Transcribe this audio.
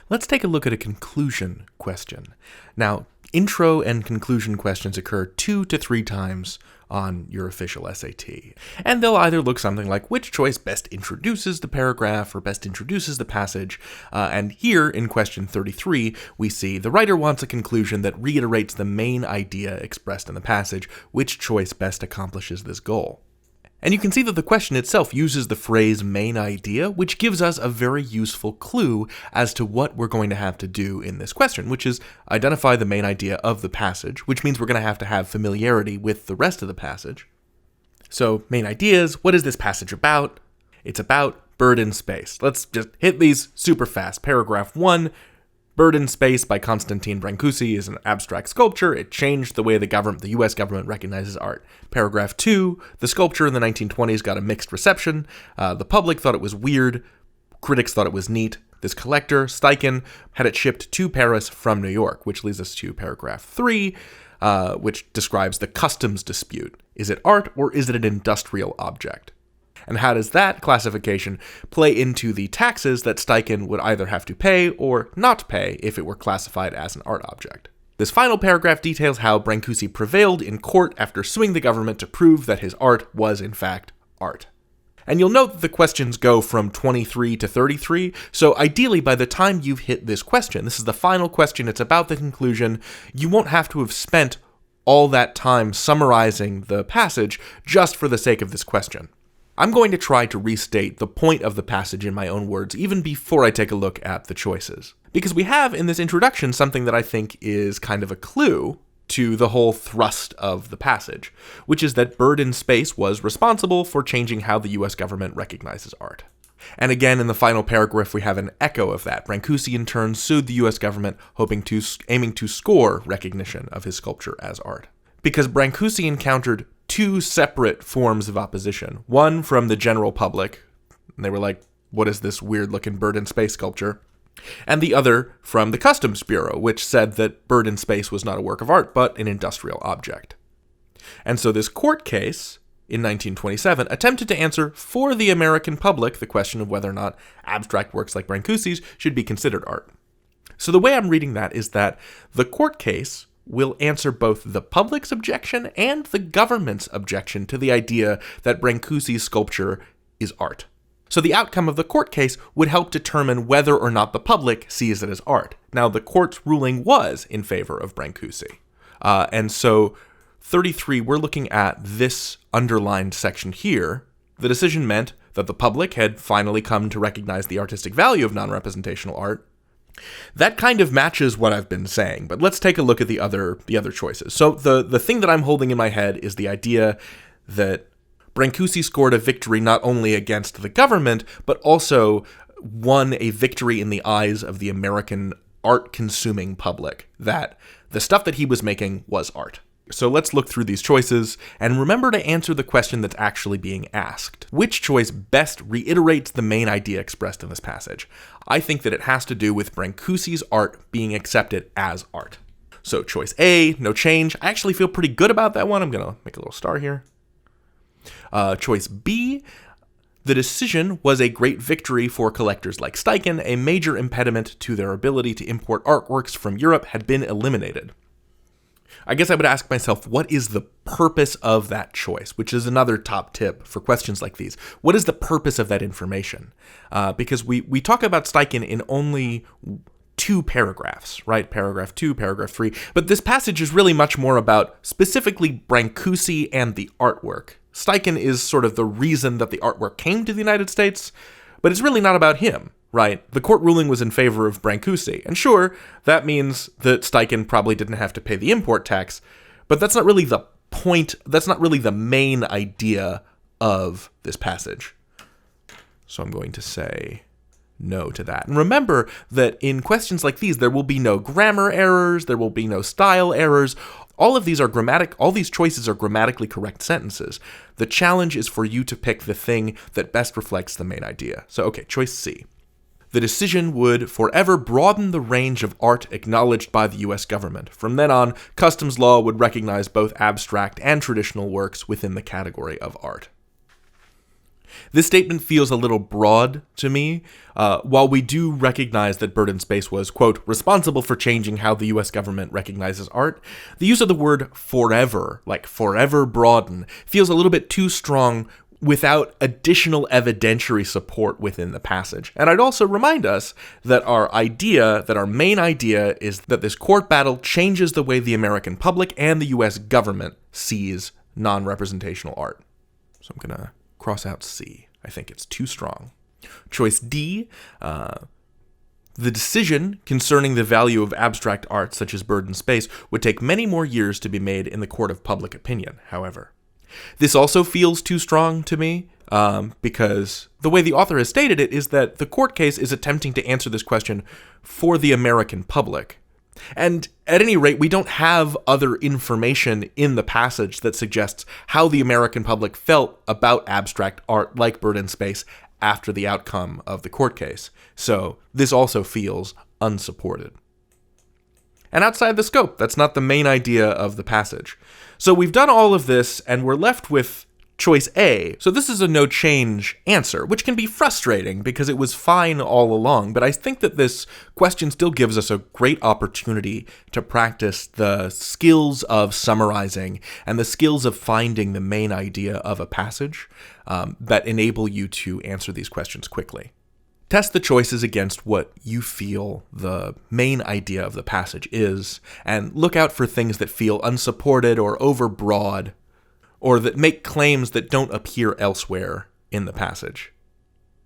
Let's take a look at a conclusion question. Now, intro and conclusion questions occur 2 to 3 times on your official SAT. And they'll either look something like which choice best introduces the paragraph or best introduces the passage. And here in question 33, we see the writer wants a conclusion that reiterates the main idea expressed in the passage. Which choice best accomplishes this goal? And you can see that the question itself uses the phrase main idea, which gives us a very useful clue as to what we're going to have to do in this question, which is identify the main idea of the passage, which means we're going to have familiarity with the rest of the passage. So, main ideas, what is this passage about? It's about Bird in Space. Let's just hit these super fast. Paragraph 1. Bird in Space by Constantine Brancusi is an abstract sculpture. It changed the way the U.S. government recognizes art. Paragraph 2, the sculpture in the 1920s got a mixed reception. The public thought it was weird. Critics thought it was neat. This collector, Steichen, had it shipped to Paris from New York, which leads us to paragraph 3, which describes the customs dispute. Is it art or is it an industrial object? And how does that classification play into the taxes that Steichen would either have to pay or not pay if it were classified as an art object? This final paragraph details how Brancusi prevailed in court after suing the government to prove that his art was in fact art. And you'll note that the questions go from 23 to 33, so ideally by the time you've hit this question, this is the final question, it's about the conclusion, you won't have to have spent all that time summarizing the passage just for the sake of this question. I'm going to try to restate the point of the passage in my own words, even before I take a look at the choices. Because we have in this introduction something that I think is kind of a clue to the whole thrust of the passage, which is that Bird in Space was responsible for changing how the US government recognizes art. And again, in the final paragraph, we have an echo of that. Brancusi in turn sued the US government, aiming to score recognition of his sculpture as art. Because Brancusi encountered 2 separate forms of opposition. One from the general public, and they were like, what is this weird-looking Bird in Space sculpture? And the other from the Customs Bureau, which said that Bird in Space was not a work of art, but an industrial object. And so this court case, in 1927, attempted to answer for the American public the question of whether or not abstract works like Brancusi's should be considered art. So the way I'm reading that is that the court case will answer both the public's objection and the government's objection to the idea that Brancusi's sculpture is art. So the outcome of the court case would help determine whether or not the public sees it as art. Now, the court's ruling was in favor of Brancusi. And so 33, we're looking at this underlined section here. The decision meant that the public had finally come to recognize the artistic value of non-representational art. That kind of matches what I've been saying, but let's take a look at the other choices. So the thing that I'm holding in my head is the idea that Brancusi scored a victory not only against the government, but also won a victory in the eyes of the American art-consuming public, that the stuff that he was making was art. So let's look through these choices, and remember to answer the question that's actually being asked. Which choice best reiterates the main idea expressed in this passage? I think that it has to do with Brancusi's art being accepted as art. So choice A, no change. I actually feel pretty good about that one. I'm going to make a little star here. Choice B, the decision was a great victory for collectors like Steichen. A major impediment to their ability to import artworks from Europe had been eliminated. I guess I would ask myself, what is the purpose of that choice? Which is another top tip for questions like these. What is the purpose of that information? Because we talk about Steichen in only 2 paragraphs, right? Paragraph 2, paragraph 3. But this passage is really much more about specifically Brancusi and the artwork. Steichen is sort of the reason that the artwork came to the United States, but it's really not about him. Right, the court ruling was in favor of Brancusi, and sure, that means that Steichen probably didn't have to pay the import tax, but that's not really the point, that's not really the main idea of this passage. So I'm going to say no to that. And remember that in questions like these, there will be no grammar errors, there will be no style errors. All these choices are grammatically correct sentences. The challenge is for you to pick the thing that best reflects the main idea. So okay, choice C. The decision would forever broaden the range of art acknowledged by the U.S. government. From then on, customs law would recognize both abstract and traditional works within the category of art. This statement feels a little broad to me. While we do recognize that Bird in Space was, quote, responsible for changing how the US government recognizes art, the use of the word forever, like forever broaden, feels a little bit too strong without additional evidentiary support within the passage. And I'd also remind us that our main idea is that this court battle changes the way the American public and the US government sees non-representational art. So I'm going to cross out C. I think it's too strong. Choice D, the decision concerning the value of abstract art such as Bird in Space would take many more years to be made in the court of public opinion, however. This also feels too strong to me, because the way the author has stated it is that the court case is attempting to answer this question for the American public. And at any rate, we don't have other information in the passage that suggests how the American public felt about abstract art like Bird in Space after the outcome of the court case. So this also feels unsupported. And outside the scope, that's not the main idea of the passage. So we've done all of this, and we're left with choice A. So this is a no change answer, which can be frustrating because it was fine all along, but I think that this question still gives us a great opportunity to practice the skills of summarizing and the skills of finding the main idea of a passage that enable you to answer these questions quickly. Test the choices against what you feel the main idea of the passage is, and look out for things that feel unsupported or overbroad, or that make claims that don't appear elsewhere in the passage.